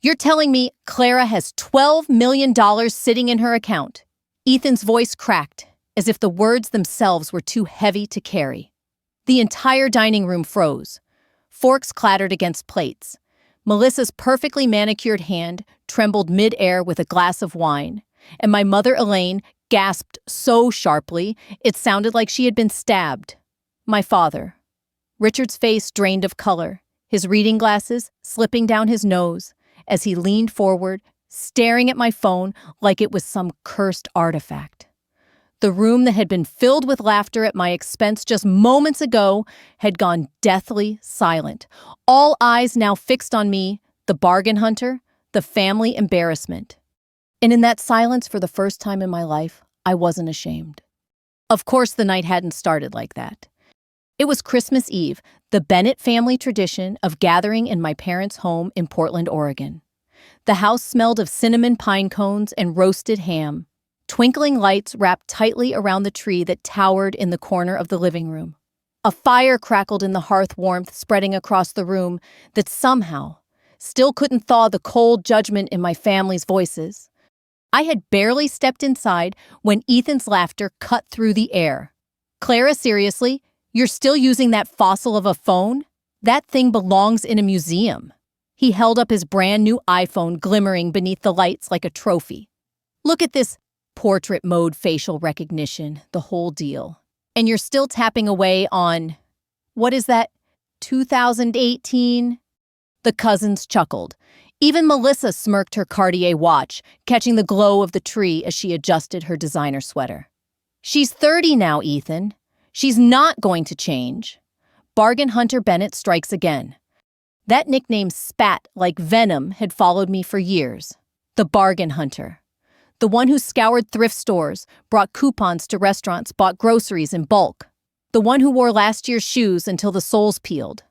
You're telling me Clara has $12 million sitting in her account? Ethan's voice cracked, as if the words themselves were too heavy to carry. The entire dining room froze. Forks clattered against plates. Melissa's perfectly manicured hand trembled mid-air with a glass of wine, and my mother Elaine gasped so sharply it sounded like she had been stabbed. My father. Richard's face drained of color, his reading glasses slipping down his nose as he leaned forward, staring at my phone like it was some cursed artifact. The room that had been filled with laughter at my expense just moments ago had gone deathly silent. All eyes now fixed on me, the bargain hunter, the family embarrassment. And in that silence, for the first time in my life, I wasn't ashamed. Of course, the night hadn't started like that. It was Christmas Eve, the Bennett family tradition of gathering in my parents' home in Portland, Oregon. The house smelled of cinnamon pine cones and roasted ham. Twinkling lights wrapped tightly around the tree that towered in the corner of the living room. A fire crackled in the hearth warmth spreading across the room that somehow still couldn't thaw the cold judgment in my family's voices. I had barely stepped inside when Ethan's laughter cut through the air. Clara, seriously? You're still using that fossil of a phone? That thing belongs in a museum. He held up his brand new iPhone glimmering beneath the lights like a trophy. Look at this portrait mode facial recognition, the whole deal. And you're still tapping away on, what is that, 2018? The cousins chuckled. Even Melissa smirked her Cartier watch, catching the glow of the tree as she adjusted her designer sweater. She's 30 now, Ethan. She's not going to change. Bargain Hunter Bennett strikes again. That nickname spat like venom had followed me for years. The Bargain Hunter. The one who scoured thrift stores, brought coupons to restaurants, bought groceries in bulk. The one who wore last year's shoes until the soles peeled.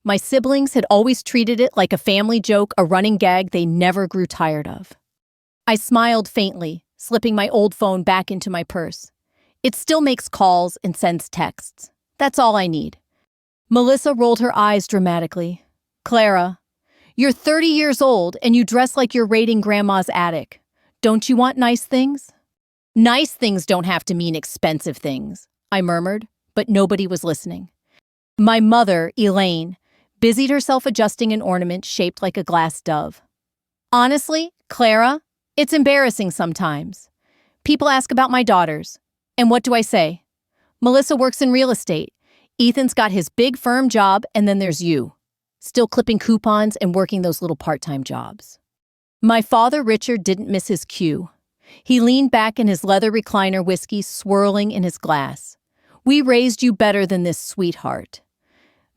My siblings had always treated it like a family joke, a running gag they never grew tired of. I smiled faintly, slipping my old phone back into my purse. It still makes calls and sends texts. That's all I need. Melissa rolled her eyes dramatically. Clara, you're 30 years old and you dress like you're raiding Grandma's attic. Don't you want nice things? Nice things don't have to mean expensive things, I murmured, but nobody was listening. My mother, Elaine, busied herself adjusting an ornament shaped like a glass dove. Honestly, Clara, it's embarrassing sometimes. People ask about my daughters. And what do I say? Melissa works in real estate. Ethan's got his big firm job, and then there's you, still clipping coupons and working those little part-time jobs. My father, Richard, didn't miss his cue. He leaned back in his leather recliner, whiskey swirling in his glass. We raised you better than this, sweetheart.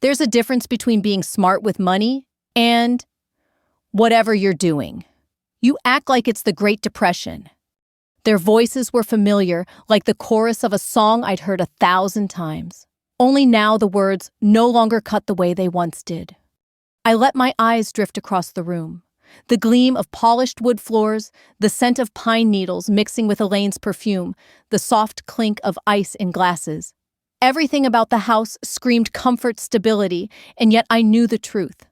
There's a difference between being smart with money and whatever you're doing. You act like it's the Great Depression. Their voices were familiar, like the chorus of a song I'd heard 1,000 times. Only now the words no longer cut the way they once did. I let my eyes drift across the room. The gleam of polished wood floors, the scent of pine needles mixing with Elaine's perfume, the soft clink of ice in glasses. Everything about the house screamed comfort, stability, and yet I knew the truth.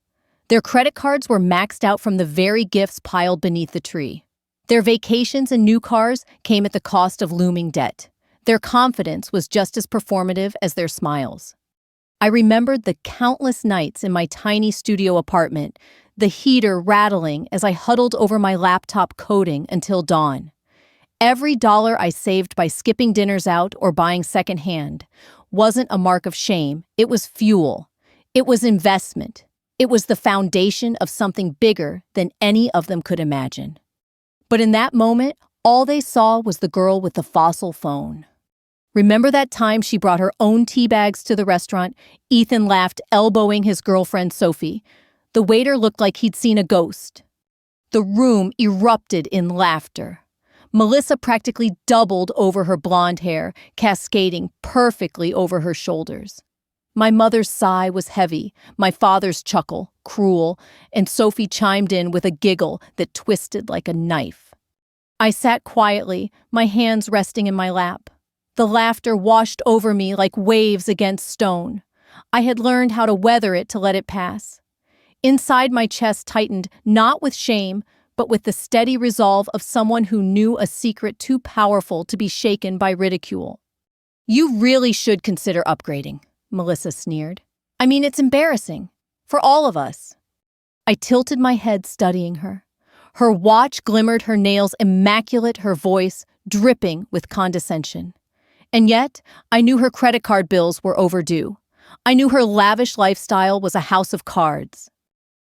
Their credit cards were maxed out from the very gifts piled beneath the tree. Their vacations and new cars came at the cost of looming debt. Their confidence was just as performative as their smiles. I remembered the countless nights in my tiny studio apartment, the heater rattling as I huddled over my laptop coding until dawn. Every dollar I saved by skipping dinners out or buying secondhand wasn't a mark of shame. It was fuel. It was investment. It was the foundation of something bigger than any of them could imagine. But in that moment, all they saw was the girl with the fossil phone. Remember that time she brought her own tea bags to the restaurant? Ethan laughed, elbowing his girlfriend Sophie. The waiter looked like he'd seen a ghost. The room erupted in laughter. Melissa practically doubled over her blonde hair, cascading perfectly over her shoulders. My mother's sigh was heavy, my father's chuckle, cruel, and Sophie chimed in with a giggle that twisted like a knife. I sat quietly, my hands resting in my lap. The laughter washed over me like waves against stone. I had learned how to weather it to let it pass. Inside, my chest tightened, not with shame, but with the steady resolve of someone who knew a secret too powerful to be shaken by ridicule. "You really should consider upgrading," Melissa sneered. "I mean, it's embarrassing. For all of us." I tilted my head, studying her. Her watch glimmered, her nails immaculate, her voice dripping with condescension. And yet, I knew her credit card bills were overdue. I knew her lavish lifestyle was a house of cards.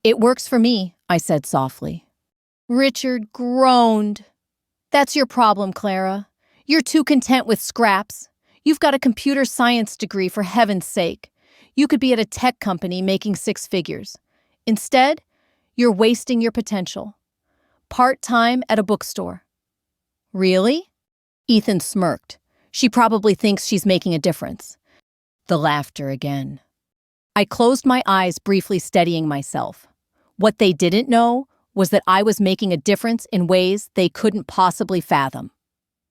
"It works for me," I said softly. Richard groaned. "That's your problem, Clara. You're too content with scraps. You've got a computer science degree, for heaven's sake. You could be at a tech company making six figures. Instead, you're wasting your potential. Part-time at a bookstore." "Really?" Ethan smirked. "She probably thinks she's making a difference." The laughter again. I closed my eyes, briefly steadying myself. What they didn't know was that I was making a difference in ways they couldn't possibly fathom.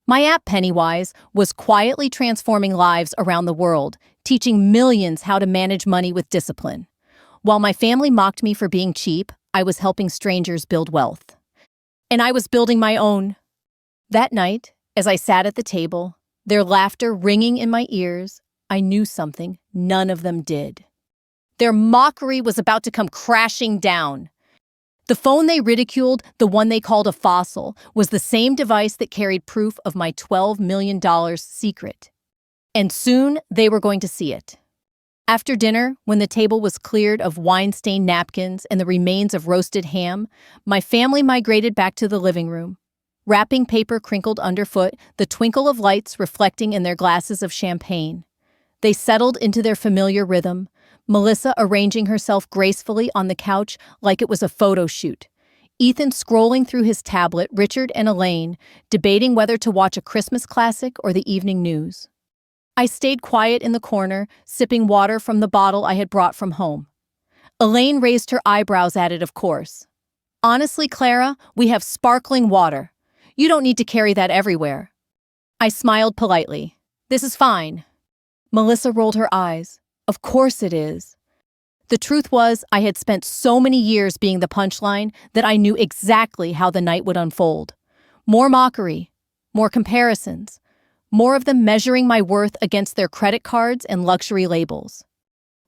My app, Pennywise, was quietly transforming lives around the world, teaching millions how to manage money with discipline. While my family mocked me for being cheap, I was helping strangers build wealth. And I was building my own. That night, as I sat at the table, their laughter ringing in my ears, I knew something none of them did. Their mockery was about to come crashing down. The phone they ridiculed, the one they called a fossil, was the same device that carried proof of my $12 million secret. And soon they were going to see it. After dinner, when the table was cleared of wine-stained napkins and the remains of roasted ham, my family migrated back to the living room. Wrapping paper crinkled underfoot, the twinkle of lights reflecting in their glasses of champagne. They settled into their familiar rhythm, Melissa arranging herself gracefully on the couch like it was a photo shoot. Ethan scrolling through his tablet, Richard and Elaine debating whether to watch a Christmas classic or the evening news. I stayed quiet in the corner, sipping water from the bottle I had brought from home. Elaine raised her eyebrows at it, of course. "Honestly, Clara, we have sparkling water. You don't need to carry that everywhere." I smiled politely. "This is fine." Melissa rolled her eyes. "Of course it is." The truth was, I had spent so many years being the punchline that I knew exactly how the night would unfold. More mockery, more comparisons, more of them measuring my worth against their credit cards and luxury labels.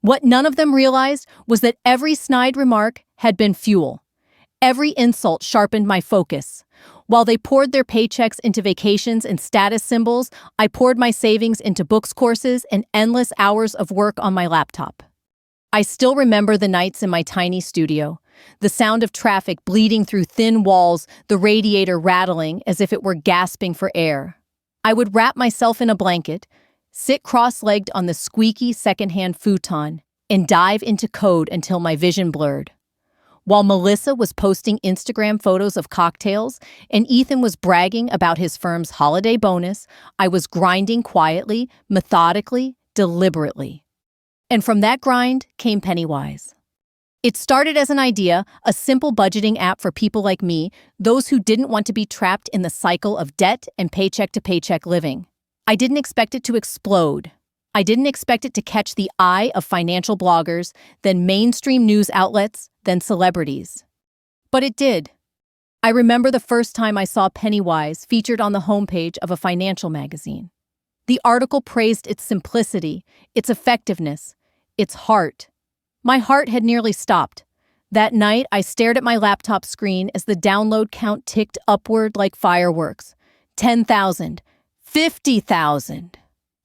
What none of them realized was that every snide remark had been fuel. Every insult sharpened my focus. While they poured their paychecks into vacations and status symbols, I poured my savings into books, courses, and endless hours of work on my laptop. I still remember the nights in my tiny studio, the sound of traffic bleeding through thin walls, the radiator rattling as if it were gasping for air. I would wrap myself in a blanket, sit cross-legged on the squeaky secondhand futon, and dive into code until my vision blurred. While Melissa was posting Instagram photos of cocktails and Ethan was bragging about his firm's holiday bonus, I was grinding quietly, methodically, deliberately. And from that grind came Pennywise. It started as an idea, a simple budgeting app for people like me, those who didn't want to be trapped in the cycle of debt and paycheck-to-paycheck living. I didn't expect it to explode. I didn't expect it to catch the eye of financial bloggers, then mainstream news outlets, then celebrities. But it did. I remember the first time I saw Pennywise featured on the homepage of a financial magazine. The article praised its simplicity, its effectiveness, its heart. My heart had nearly stopped. That night, I stared at my laptop screen as the download count ticked upward like fireworks. 10,000, 50,000.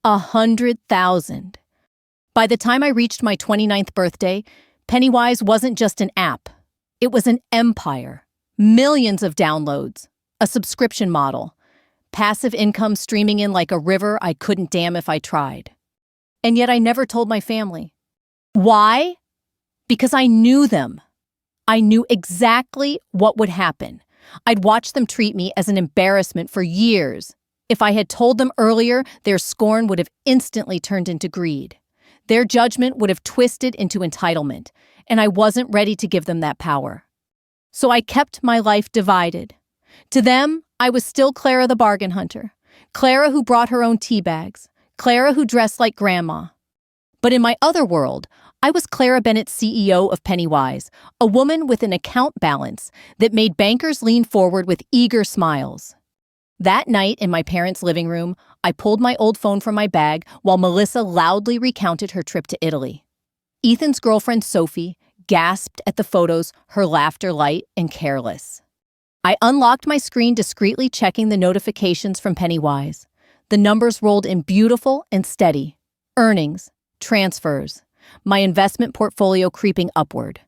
100,000. By the time I reached my 29th birthday, Pennywise wasn't just an app. It was an empire. Millions of downloads. A subscription model. Passive income streaming in like a river I couldn't dam if I tried. And yet I never told my family. Why? Because I knew them. I knew exactly what would happen. I'd watched them treat me as an embarrassment for years. If I had told them earlier, their scorn would have instantly turned into greed. Their judgment would have twisted into entitlement, and I wasn't ready to give them that power. So I kept my life divided. To them, I was still Clara the bargain hunter, Clara who brought her own tea bags, Clara who dressed like grandma. But in my other world, I was Clara Bennett, CEO of Pennywise, a woman with an account balance that made bankers lean forward with eager smiles. That night in my parents' living room, I pulled my old phone from my bag while Melissa loudly recounted her trip to Italy. Ethan's girlfriend, Sophie, gasped at the photos, her laughter light and careless. I unlocked my screen, discreetly checking the notifications from Pennywise. The numbers rolled in beautiful and steady. Earnings, transfers, my investment portfolio creeping upward.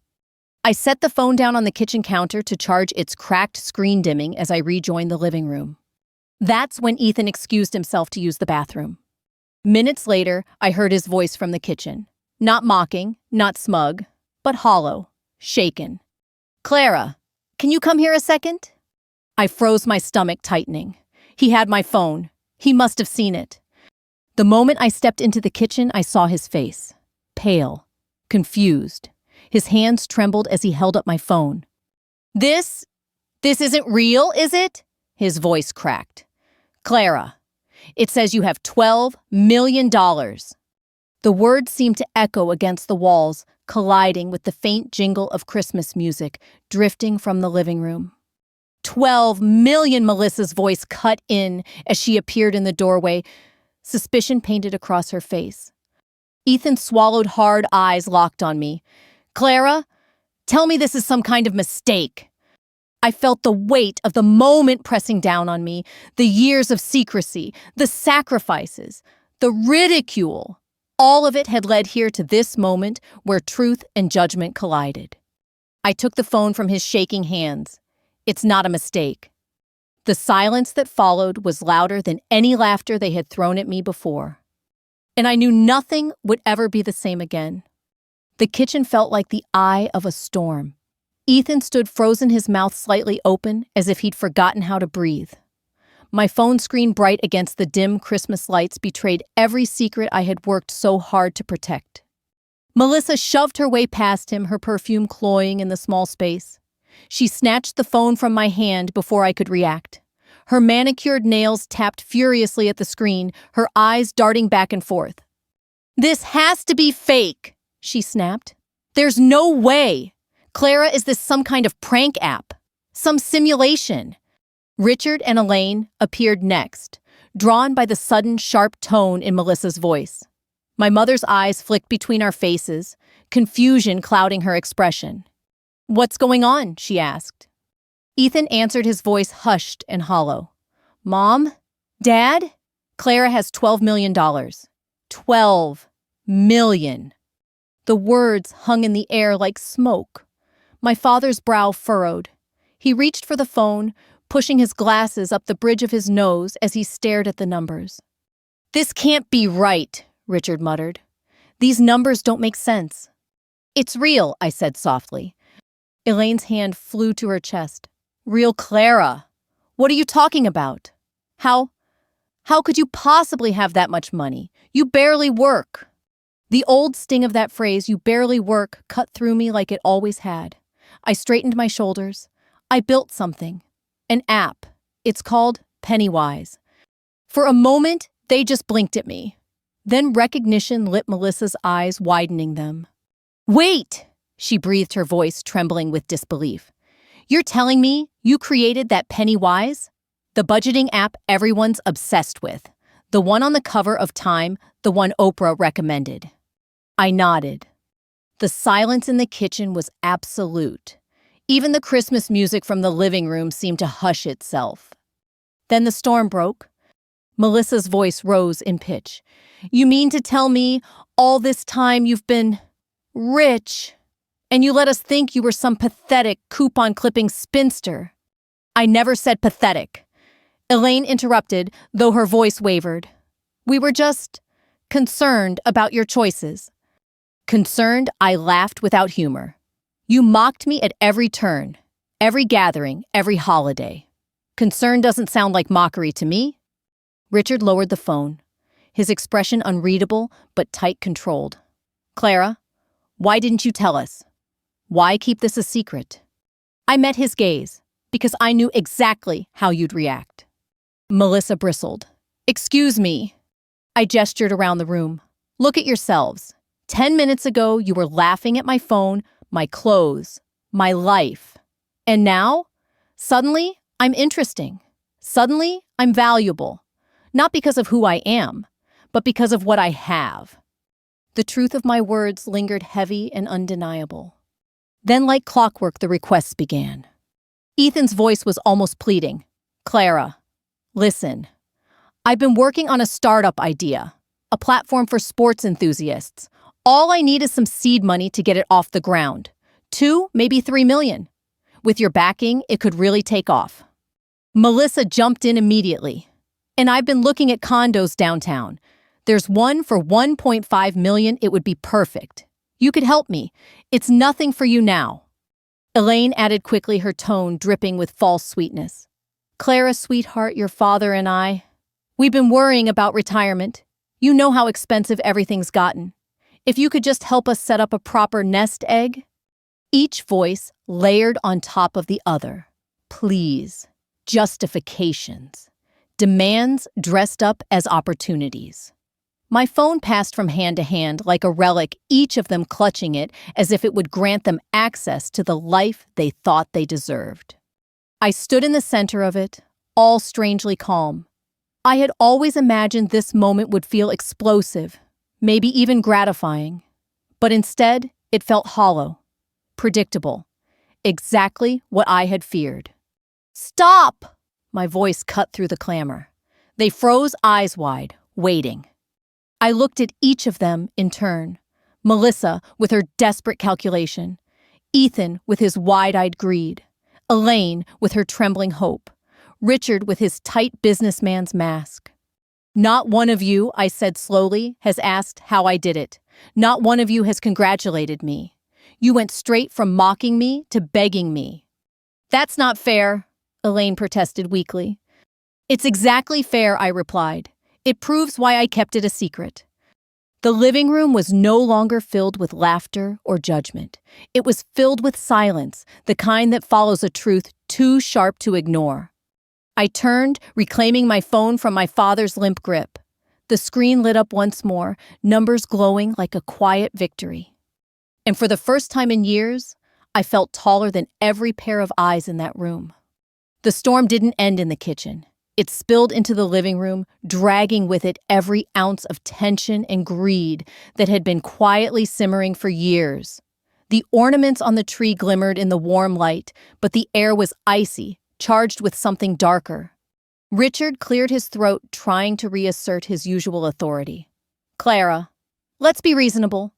I set the phone down on the kitchen counter to charge its cracked screen dimming as I rejoined the living room. That's when Ethan excused himself to use the bathroom. Minutes later, I heard his voice from the kitchen. Not mocking, not smug, but hollow, shaken. "Clara, can you come here a second?" I froze, my stomach tightening. He had my phone. He must have seen it. The moment I stepped into the kitchen, I saw his face. Pale, confused. His hands trembled as he held up my phone. This isn't real, is it?" His voice cracked. "Clara, it says you have $12 million. The words seemed to echo against the walls, colliding with the faint jingle of Christmas music drifting from the living room. 12 million, Melissa's voice cut in as she appeared in the doorway, suspicion painted across her face. Ethan swallowed hard, eyes locked on me. "Clara, tell me this is some kind of mistake." I felt the weight of the moment pressing down on me, the years of secrecy, the sacrifices, the ridicule. All of it had led here to this moment where truth and judgment collided. I took the phone from his shaking hands. "It's not a mistake." The silence that followed was louder than any laughter they had thrown at me before. And I knew nothing would ever be the same again. The kitchen felt like the eye of a storm. Ethan stood frozen, his mouth slightly open, as if he'd forgotten how to breathe. My phone screen, bright against the dim Christmas lights, betrayed every secret I had worked so hard to protect. Melissa shoved her way past him, her perfume cloying in the small space. She snatched the phone from my hand before I could react. Her manicured nails tapped furiously at the screen, her eyes darting back and forth. "This has to be fake," she snapped. "There's no way. Clara, is this some kind of prank app? Some simulation?" Richard and Elaine appeared next, drawn by the sudden, sharp tone in Melissa's voice. My mother's eyes flicked between our faces, confusion clouding her expression. "What's going on?" she asked. Ethan answered, his voice hushed and hollow. "Mom? Dad? Clara has $12 million. $12 million. The words hung in the air like smoke. My father's brow furrowed. He reached for the phone, pushing his glasses up the bridge of his nose as he stared at the numbers. "This can't be right," Richard muttered. "These numbers don't make sense." "It's real," I said softly. Elaine's hand flew to her chest. "Real, Clara? What are you talking about? How could you possibly have that much money? You barely work." The old sting of that phrase, "you barely work," cut through me like it always had. I straightened my shoulders. "I built something. An app. It's called Pennywise." For a moment, they just blinked at me. Then recognition lit Melissa's eyes, widening them. "Wait!" she breathed, her voice trembling with disbelief. "You're telling me you created that Pennywise? The budgeting app everyone's obsessed with. The one on the cover of Time, the one Oprah recommended." I nodded. The silence in the kitchen was absolute. Even the Christmas music from the living room seemed to hush itself. Then the storm broke. Melissa's voice rose in pitch. "You mean to tell me all this time you've been rich, and you let us think you were some pathetic coupon-clipping spinster?" "I never said pathetic," Elaine interrupted, though her voice wavered. "We were just concerned about your choices." Concerned, I laughed without humor. "You mocked me at every turn, every gathering, every holiday. Concern doesn't sound like mockery to me." Richard lowered the phone, his expression unreadable but tight controlled. "Clara, why didn't you tell us? Why keep this a secret?" I met his gaze, because I knew exactly how you'd react. Melissa bristled. "Excuse me." I gestured around the room. "Look at yourselves. 10 minutes ago, you were laughing at my phone, my clothes, my life. And now, suddenly, I'm interesting. Suddenly, I'm valuable. Not because of who I am, but because of what I have. The truth of my words lingered heavy and undeniable. Then, like clockwork, the requests began. Ethan's voice was almost pleading. Clara, listen. I've been working on a startup idea, a platform for sports enthusiasts. All I need is some seed money to get it off the ground. 2, maybe 3 million. With your backing, it could really take off. Melissa jumped in immediately. And I've been looking at condos downtown. There's one for 1.5 million. It would be perfect. You could help me. It's nothing for you now. Elaine added quickly, her tone dripping with false sweetness. Clara, sweetheart, your father and we've been worrying about retirement. You know how expensive everything's gotten. If you could just help us set up a proper nest egg. Each voice layered on top of the other. Please. Justifications. Demands dressed up as opportunities. My phone passed from hand to hand like a relic, each of them clutching it as if it would grant them access to the life they thought they deserved. I stood in the center of it, all strangely calm. I had always imagined this moment would feel explosive, maybe even gratifying. But instead, it felt hollow, predictable, exactly what I had feared. Stop! My voice cut through the clamor. They froze, eyes wide, waiting. I looked at each of them in turn. Melissa with her desperate calculation, Ethan with his wide-eyed greed, Elaine with her trembling hope, Richard with his tight businessman's mask. Not one of you, I said slowly, has asked how I did it. Not one of you has congratulated me. You went straight from mocking me to begging me. That's not fair, Elaine protested weakly. It's exactly fair, I replied. It proves why I kept it a secret. The living room was no longer filled with laughter or judgment. It was filled with silence, the kind that follows a truth too sharp to ignore. I turned, reclaiming my phone from my father's limp grip. The screen lit up once more, numbers glowing like a quiet victory. And for the first time in years, I felt taller than every pair of eyes in that room. The storm didn't end in the kitchen. It spilled into the living room, dragging with it every ounce of tension and greed that had been quietly simmering for years. The ornaments on the tree glimmered in the warm light, but the air was icy, charged with something darker. Richard cleared his throat, trying to reassert his usual authority. Clara, let's be reasonable.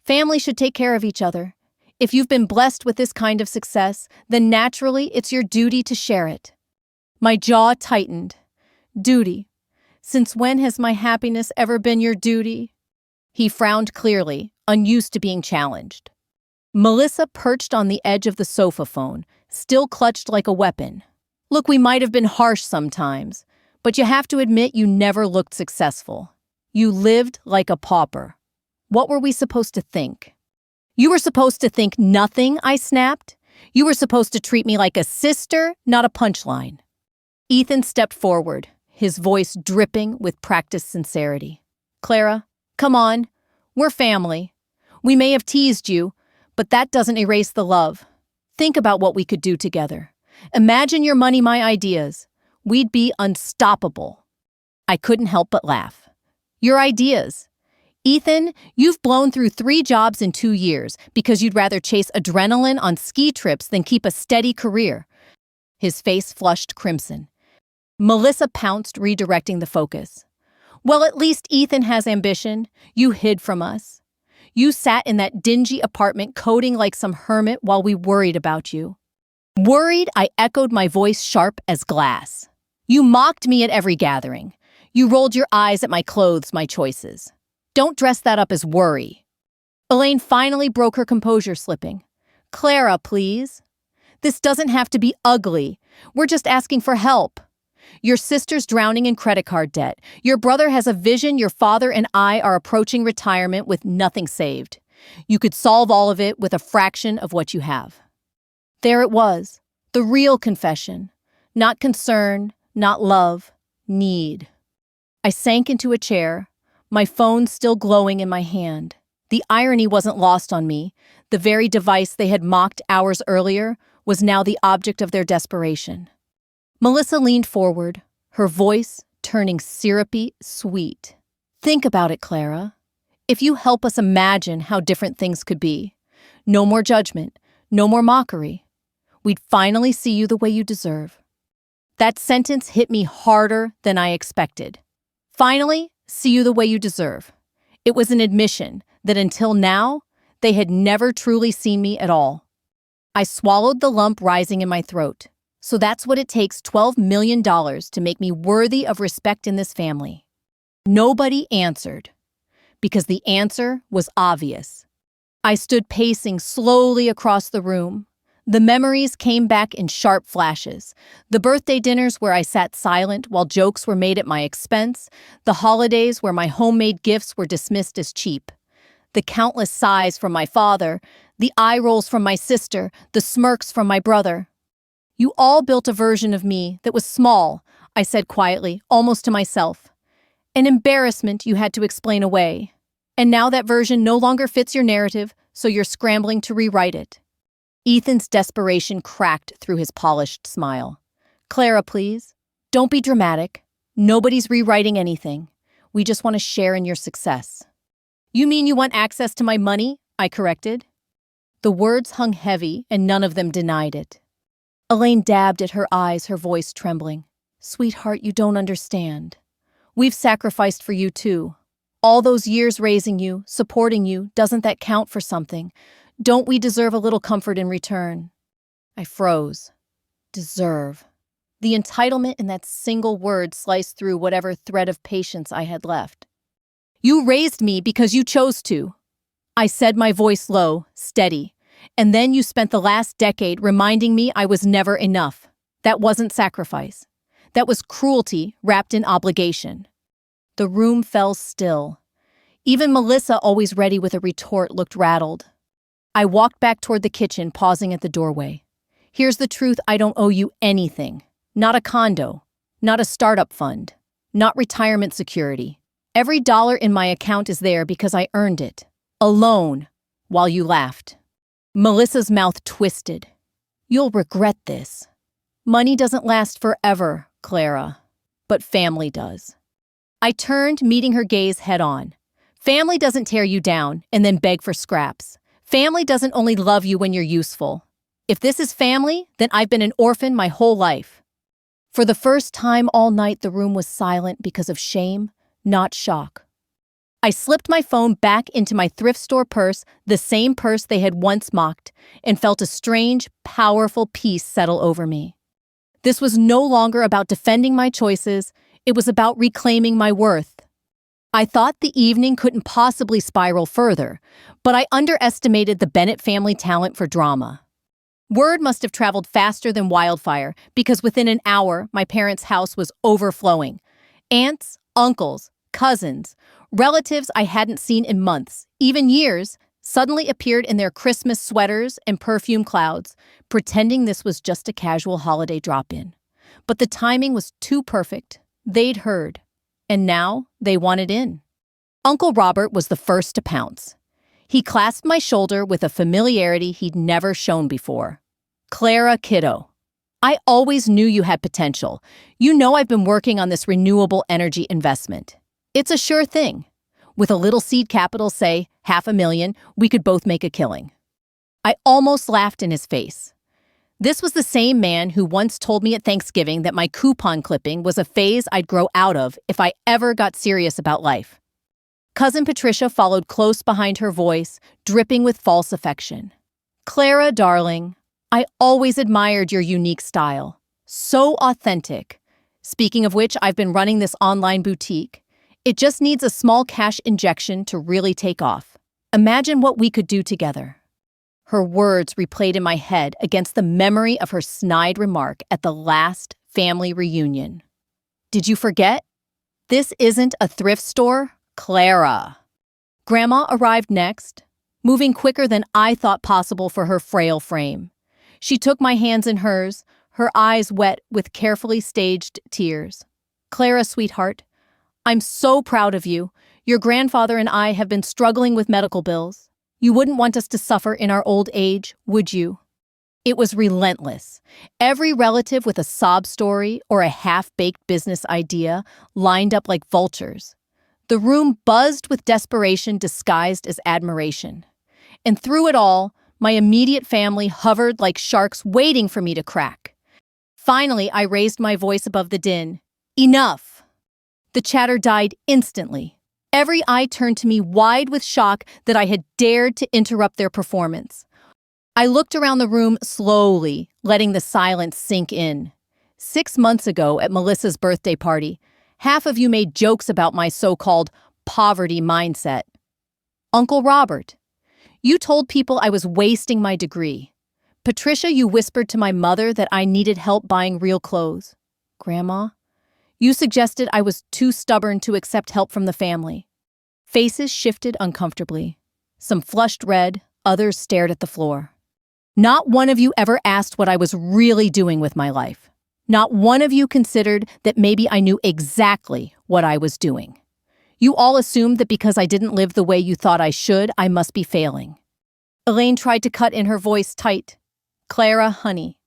Family should take care of each other. If you've been blessed with this kind of success, then naturally it's your duty to share it. My jaw tightened. Duty. Since when has my happiness ever been your duty? He frowned clearly, unused to being challenged. Melissa perched on the edge of the sofa phone, still clutched like a weapon. Look, we might have been harsh sometimes, but you have to admit you never looked successful. You lived like a pauper. What were we supposed to think? You were supposed to think nothing, I snapped. You were supposed to treat me like a sister, not a punchline. Ethan stepped forward, his voice dripping with practiced sincerity. Clara, come on. We're family. We may have teased you, but that doesn't erase the love. Think about what we could do together. Imagine your money, my ideas. We'd be unstoppable. I couldn't help but laugh. Your ideas. Ethan, you've blown through 3 jobs in 2 years because you'd rather chase adrenaline on ski trips than keep a steady career. His face flushed crimson. Melissa pounced, redirecting the focus. Well, at least Ethan has ambition. You hid from us. You sat in that dingy apartment coding like some hermit while we worried about you. Worried, I echoed, my voice sharp as glass. You mocked me at every gathering. You rolled your eyes at my clothes, my choices. Don't dress that up as worry. Elaine finally broke her composure, slipping. Clara, please. This doesn't have to be ugly. We're just asking for help. Your sister's drowning in credit card debt. Your brother has a vision. Your father and I are approaching retirement with nothing saved. You could solve all of it with a fraction of what you have. There it was, the real confession. Not concern, not love, need. I sank into a chair, my phone still glowing in my hand. The irony wasn't lost on me. The very device they had mocked hours earlier was now the object of their desperation. Melissa leaned forward, her voice turning syrupy sweet. Think about it, Clara. If you help us imagine how different things could be, no more judgment, no more mockery, we'd finally see you the way you deserve. That sentence hit me harder than I expected. Finally, see you the way you deserve. It was an admission that until now, they had never truly seen me at all. I swallowed the lump rising in my throat. So that's what it takes, $12 million to make me worthy of respect in this family. Nobody answered, because the answer was obvious. I stood pacing slowly across the room. The memories came back in sharp flashes. The birthday dinners where I sat silent while jokes were made at my expense. The holidays where my homemade gifts were dismissed as cheap. The countless sighs from my father, the eye rolls from my sister, the smirks from my brother. You all built a version of me that was small, I said quietly, almost to myself. An embarrassment you had to explain away. And now that version no longer fits your narrative, so you're scrambling to rewrite it. Ethan's desperation cracked through his polished smile. Clara, please. Don't be dramatic. Nobody's rewriting anything. We just want to share in your success. You mean you want access to my money? I corrected. The words hung heavy, and none of them denied it. Elaine dabbed at her eyes, her voice trembling. Sweetheart, you don't understand. We've sacrificed for you too. All those years raising you, supporting you, doesn't that count for something? Don't we deserve a little comfort in return? I froze. Deserve. The entitlement in that single word sliced through whatever thread of patience I had left. You raised me because you chose to. I said, my voice low, steady. And then you spent the last decade reminding me I was never enough. That wasn't sacrifice. That was cruelty wrapped in obligation. The room fell still. Even Melissa, always ready with a retort, looked rattled. I walked back toward the kitchen, pausing at the doorway. Here's the truth, I don't owe you anything. Not a condo. Not a startup fund. Not retirement security. Every dollar in my account is there because I earned it. Alone, while you laughed. Melissa's mouth twisted. You'll regret this. Money doesn't last forever, Clara, but family does. I turned, meeting her gaze head on. Family doesn't tear you down and then beg for scraps. Family doesn't only love you when you're useful. If this is family, then I've been an orphan my whole life. For the first time all night, the room was silent because of shame, not shock. I slipped my phone back into my thrift store purse, the same purse they had once mocked, and felt a strange, powerful peace settle over me. This was no longer about defending my choices, it was about reclaiming my worth. I thought the evening couldn't possibly spiral further, but I underestimated the Bennett family talent for drama. Word must have traveled faster than wildfire, because within an hour, my parents' house was overflowing. Aunts, uncles, cousins, relatives I hadn't seen in months, even years, suddenly appeared in their Christmas sweaters and perfume clouds, pretending this was just a casual holiday drop-in. But the timing was too perfect. They'd heard. And now they wanted in. Uncle Robert was the first to pounce. He clasped my shoulder with a familiarity he'd never shown before. Clara, kiddo, I always knew you had potential. You know I've been working on this renewable energy investment. It's a sure thing. With a little seed capital, say $500,000, we could both make a killing. I almost laughed in his face. This was the same man who once told me at Thanksgiving that my coupon clipping was a phase I'd grow out of if I ever got serious about life. Cousin Patricia followed close behind, her voice dripping with false affection. Clara, darling, I always admired your unique style. So authentic. Speaking of which, I've been running this online boutique. It just needs a small cash injection to really take off. Imagine what we could do together. Her words replayed in my head against the memory of her snide remark at the last family reunion. Did you forget? This isn't a thrift store, Clara. Grandma arrived next, moving quicker than I thought possible for her frail frame. She took my hands in hers, her eyes wet with carefully staged tears. Clara, sweetheart, I'm so proud of you. Your grandfather and I have been struggling with medical bills. You wouldn't want us to suffer in our old age, would you?" It was relentless. Every relative with a sob story or a half-baked business idea lined up like vultures. The room buzzed with desperation disguised as admiration. And through it all, my immediate family hovered like sharks waiting for me to crack. Finally, I raised my voice above the din. "Enough!" The chatter died instantly. Every eye turned to me wide with shock that I had dared to interrupt their performance. I looked around the room slowly, letting the silence sink in. 6 months ago at Melissa's birthday party, half of you made jokes about my so-called poverty mindset. Uncle Robert, you told people I was wasting my degree. Patricia, you whispered to my mother that I needed help buying real clothes. Grandma, you suggested I was too stubborn to accept help from the family. Faces shifted uncomfortably. Some flushed red, others stared at the floor. Not one of you ever asked what I was really doing with my life. Not one of you considered that maybe I knew exactly what I was doing. You all assumed that because I didn't live the way you thought I should, I must be failing. Elaine tried to cut in, her voice tight. "Clara, honey,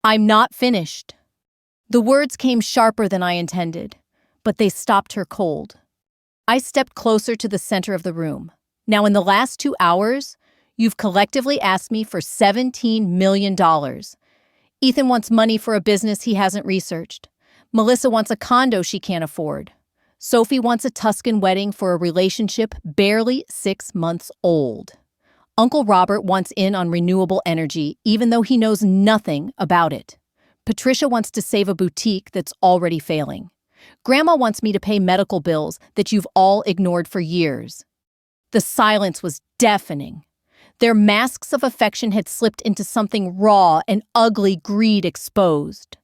I'm not finished." The words came sharper than I intended, but they stopped her cold. I stepped closer to the center of the room. Now, in the last 2 hours, you've collectively asked me for $17 million. Ethan wants money for a business he hasn't researched. Melissa wants a condo she can't afford. Sophie wants a Tuscan wedding for a relationship barely 6 months old. Uncle Robert wants in on renewable energy, even though he knows nothing about it. Patricia wants to save a boutique that's already failing. Grandma wants me to pay medical bills that you've all ignored for years. The silence was deafening. Their masks of affection had slipped into something raw and ugly, greed exposed.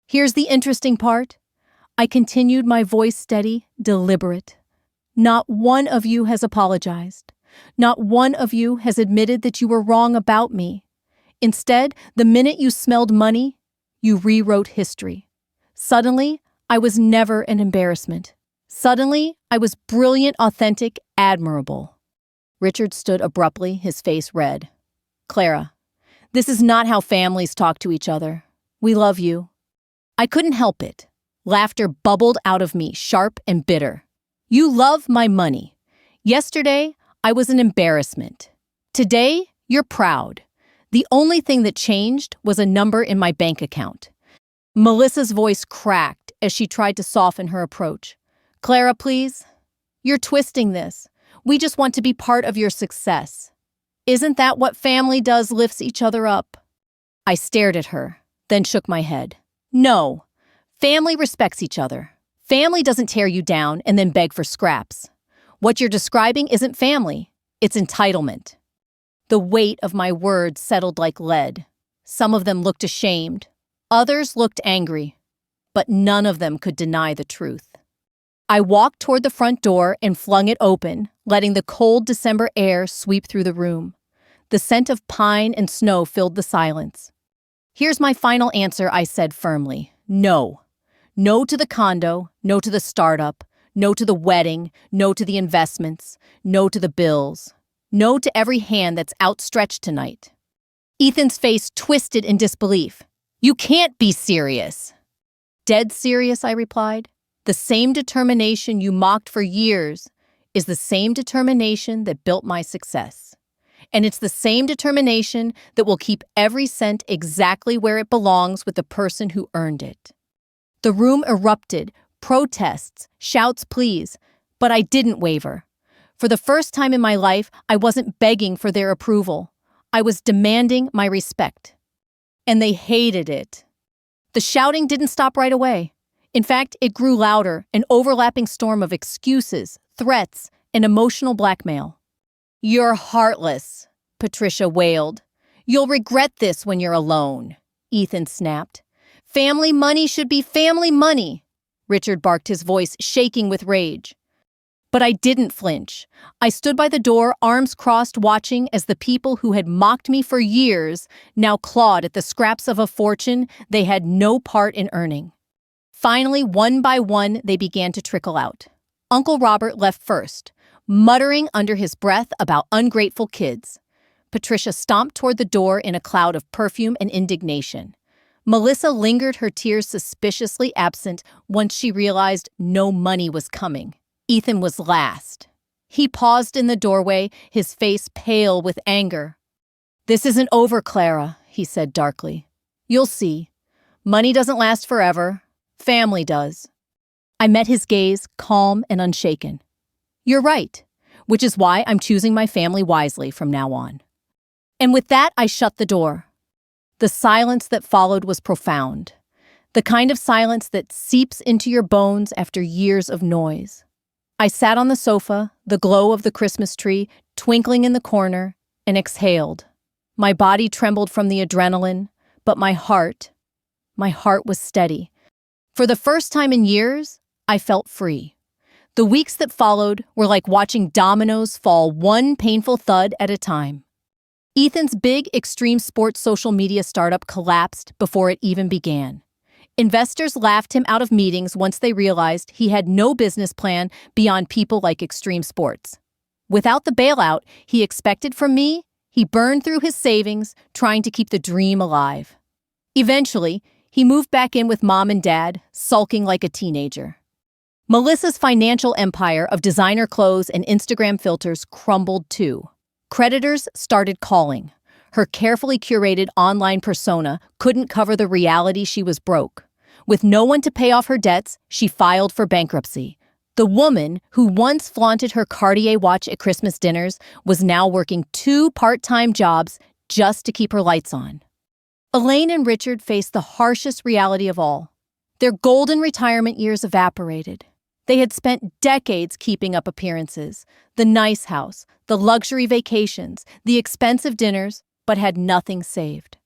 Here's the interesting part. I continued, my voice steady, deliberate. Not one of you has apologized. Not one of you has admitted that you were wrong about me. Instead, the minute you smelled money, you rewrote history. Suddenly, I was never an embarrassment. Suddenly, I was brilliant, authentic, admirable. Richard stood abruptly, his face red. "Clara, this is not how families talk to each other. We love you." I couldn't help it. Laughter bubbled out of me, sharp and bitter. "You love my money. Yesterday, I was an embarrassment. Today, you're proud. The only thing that changed was a number in my bank account." Melissa's voice cracked as she tried to soften her approach. "Clara, please. You're twisting this. We just want to be part of your success. Isn't that what family does, lifts each other up?" I stared at her, then shook my head. "No. Family respects each other. Family doesn't tear you down and then beg for scraps. What you're describing isn't family. It's entitlement." The weight of my words settled like lead. Some of them looked ashamed. Others looked angry. But none of them could deny the truth. I walked toward the front door and flung it open, letting the cold December air sweep through the room. The scent of pine and snow filled the silence. "Here's my final answer," I said firmly. "No. No to the condo, no to the startup, no to the wedding, no to the investments, no to the bills. No to every hand that's outstretched tonight." Ethan's face twisted in disbelief. "You can't be serious." "Dead serious," I replied. "The same determination you mocked for years is the same determination that built my success. And it's the same determination that will keep every cent exactly where it belongs with the person who earned it." The room erupted, protests, shouts, pleas, but I didn't waver. For the first time in my life, I wasn't begging for their approval. I was demanding my respect. And they hated it. The shouting didn't stop right away. In fact, it grew louder, an overlapping storm of excuses, threats, and emotional blackmail. "You're heartless," Patricia wailed. "You'll regret this when you're alone," Ethan snapped. "Family money should be family money," Richard barked, his voice shaking with rage. But I didn't flinch. I stood by the door, arms crossed, watching as the people who had mocked me for years now clawed at the scraps of a fortune they had no part in earning. Finally, one by one, they began to trickle out. Uncle Robert left first, muttering under his breath about ungrateful kids. Patricia stomped toward the door in a cloud of perfume and indignation. Melissa lingered, her tears suspiciously absent once she realized no money was coming. Ethan was last. He paused in the doorway, his face pale with anger. "This isn't over, Clara," he said darkly. "You'll see. Money doesn't last forever. Family does." I met his gaze, calm and unshaken. "You're right, which is why I'm choosing my family wisely from now on." And with that, I shut the door. The silence that followed was profound. The kind of silence that seeps into your bones after years of noise. I sat on the sofa, the glow of the Christmas tree twinkling in the corner, and exhaled. My body trembled from the adrenaline, but my heart was steady. For the first time in years, I felt free. The weeks that followed were like watching dominoes fall one painful thud at a time. Ethan's big extreme sports social media startup collapsed before it even began. Investors laughed him out of meetings once they realized he had no business plan beyond people like extreme sports. Without the bailout he expected from me, he burned through his savings trying to keep the dream alive. Eventually, he moved back in with mom and dad, sulking like a teenager. Melissa's financial empire of designer clothes and Instagram filters crumbled too. Creditors started calling. Her carefully curated online persona couldn't cover the reality she was broke. With no one to pay off her debts, she filed for bankruptcy. The woman who once flaunted her Cartier watch at Christmas dinners was now working 2 part-time jobs just to keep her lights on. Elaine and Richard faced the harshest reality of all. Their golden retirement years evaporated. They had spent decades keeping up appearances, the nice house, the luxury vacations, the expensive dinners, but had nothing saved.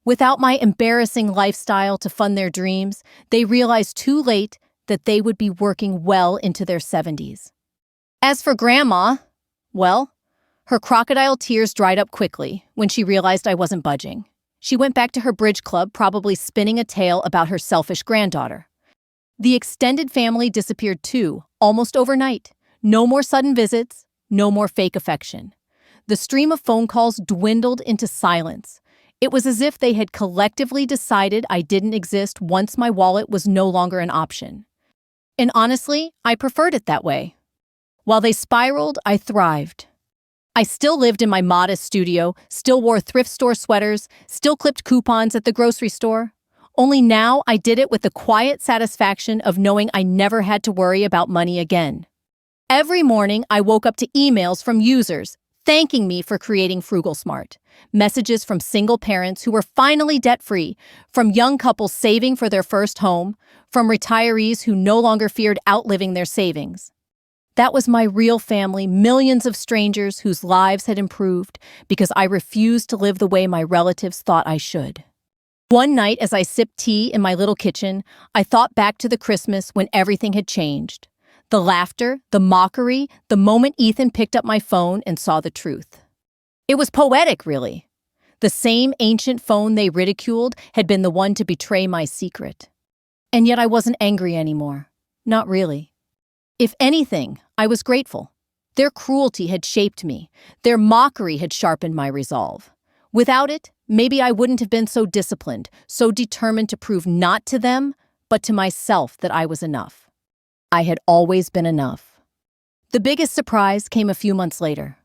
Without my embarrassing lifestyle to fund their dreams, they realized too late that they would be working well into their 70s. As for Grandma, well, her crocodile tears dried up quickly when she realized I wasn't budging. She went back to her bridge club, probably spinning a tale about her selfish granddaughter. The extended family disappeared too, almost overnight. No more sudden visits, no more fake affection. The stream of phone calls dwindled into silence. It was as if they had collectively decided I didn't exist once my wallet was no longer an option. And honestly, I preferred it that way. While they spiraled, I thrived. I still lived in my modest studio, still wore thrift store sweaters, still clipped coupons at the grocery store. Only now I did it with the quiet satisfaction of knowing I never had to worry about money again. Every morning, I woke up to emails from users thanking me for creating Frugal Smart, messages from single parents who were finally debt-free, from young couples saving for their first home, from retirees who no longer feared outliving their savings. That was my real family, millions of strangers whose lives had improved because I refused to live the way my relatives thought I should. One night, as I sipped tea in my little kitchen, I thought back to the Christmas when everything had changed. The laughter, the mockery, the moment Ethan picked up my phone and saw the truth. It was poetic, really. The same ancient phone they ridiculed had been the one to betray my secret. And yet I wasn't angry anymore. Not really. If anything, I was grateful. Their cruelty had shaped me. Their mockery had sharpened my resolve. Without it, maybe I wouldn't have been so disciplined, so determined to prove not to them, but to myself that I was enough. I had always been enough. The biggest surprise came a few months later.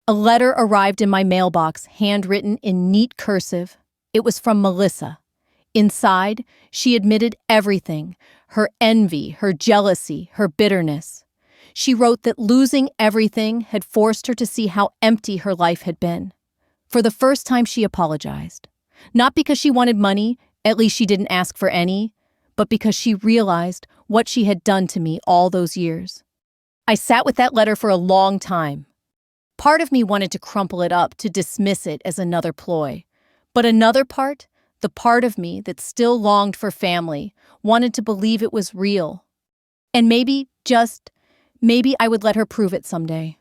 A letter arrived in my mailbox, handwritten in neat cursive. It was from Melissa. Inside, she admitted everything, her envy, her jealousy, her bitterness. She wrote that losing everything had forced her to see how empty her life had been. For the first time, she apologized. Not because she wanted money, at least she didn't ask for any, but because she realized what she had done to me all those years. I sat with that letter for a long time. Part of me wanted to crumple it up, to dismiss it as another ploy. But another part, the part of me that still longed for family, wanted to believe it was real. And maybe, just maybe I would let her prove it someday.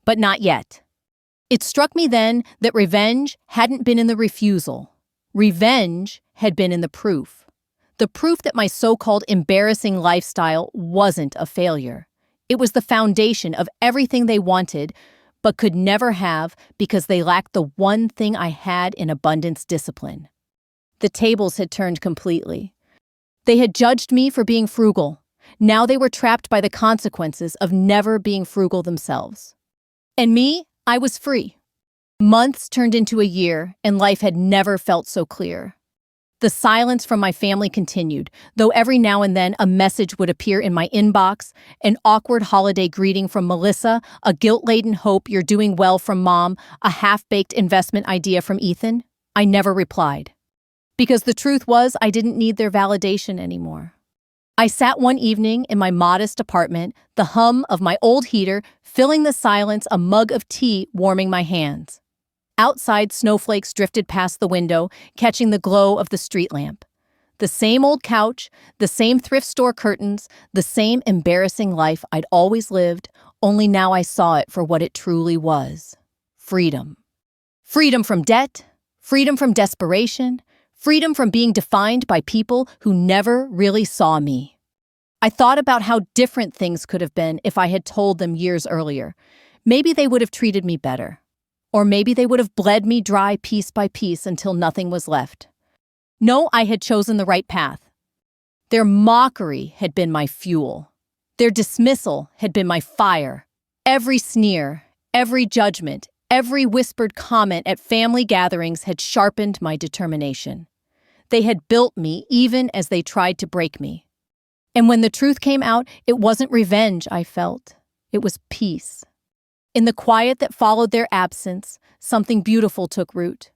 But not yet. It struck me then that revenge hadn't been in the refusal. Revenge had been in the proof. The proof that my so-called embarrassing lifestyle wasn't a failure. It was the foundation of everything they wanted, but could never have because they lacked the one thing I had in abundance: discipline. The tables had turned completely. They had judged me for being frugal. Now they were trapped by the consequences of never being frugal themselves. And me, I was free. Months turned into a year, and life had never felt so clear. The silence from my family continued, though every now and then a message would appear in my inbox: an awkward holiday greeting from Melissa, a guilt-laden hope you're doing well from Mom, a half-baked investment idea from Ethan. I never replied. Because the truth was, I didn't need their validation anymore. I sat one evening in my modest apartment, the hum of my old heater filling the silence, a mug of tea warming my hands. Outside, snowflakes drifted past the window, catching the glow of the street lamp. The same old couch, the same thrift store curtains, the same embarrassing life I'd always lived, only now I saw it for what it truly was: freedom. Freedom from debt, freedom from desperation, freedom from being defined by people who never really saw me. I thought about how different things could have been if I had told them years earlier. Maybe they would have treated me better. Or maybe they would have bled me dry piece by piece until nothing was left. No, I had chosen the right path. Their mockery had been my fuel. Their dismissal had been my fire. Every sneer, every judgment, every whispered comment at family gatherings had sharpened my determination. They had built me even as they tried to break me. And when the truth came out, it wasn't revenge I felt. It was peace. In the quiet that followed their absence, something beautiful took root.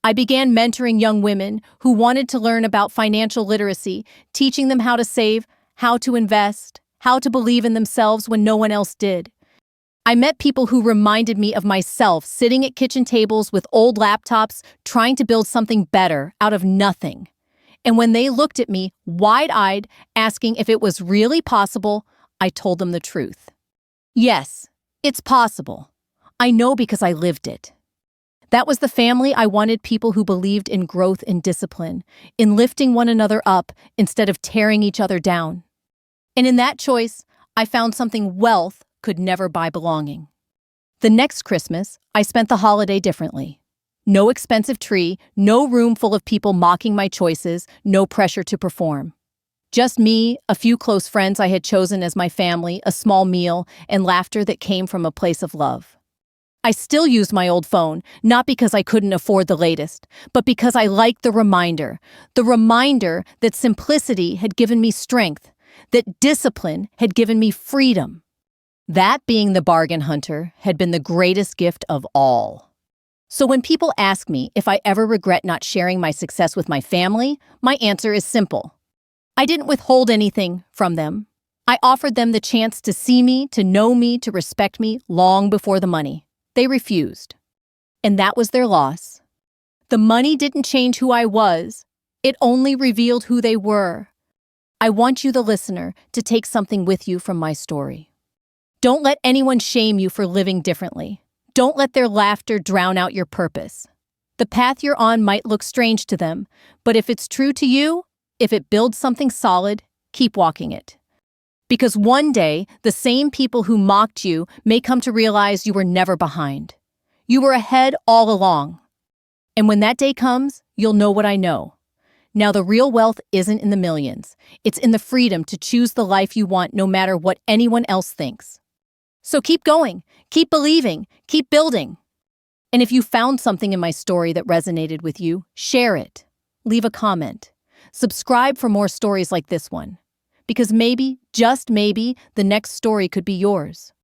I began mentoring young women who wanted to learn about financial literacy, teaching them how to save, how to invest, how to believe in themselves when no one else did. I met people who reminded me of myself, sitting at kitchen tables with old laptops, trying to build something better out of nothing. And when they looked at me, wide-eyed, asking if it was really possible, I told them the truth. Yes, it's possible. I know because I lived it. That was the family I wanted: people who believed in growth and discipline, in lifting one another up instead of tearing each other down. And in that choice, I found something wealth could never buy: belonging. The next Christmas, I spent the holiday differently. No expensive tree, no room full of people mocking my choices, no pressure to perform. Just me, a few close friends I had chosen as my family, a small meal, and laughter that came from a place of love. I still used my old phone, not because I couldn't afford the latest, but because I liked the reminder that simplicity had given me strength, that discipline had given me freedom. That, being the bargain hunter, had been the greatest gift of all. So when people ask me if I ever regret not sharing my success with my family, my answer is simple. I didn't withhold anything from them. I offered them the chance to see me, to know me, to respect me long before the money. They refused. And that was their loss. The money didn't change who I was. It only revealed who they were. I want you, the listener, to take something with you from my story. Don't let anyone shame you for living differently. Don't let their laughter drown out your purpose. The path you're on might look strange to them, but if it's true to you, if it builds something solid, keep walking it. Because one day, the same people who mocked you may come to realize you were never behind. You were ahead all along. And when that day comes, you'll know what I know. Now, the real wealth isn't in the millions. It's in the freedom to choose the life you want, no matter what anyone else thinks. So keep going, keep believing, keep building. And if you found something in my story that resonated with you, share it. Leave a comment. Subscribe for more stories like this one. Because maybe, just maybe, the next story could be yours.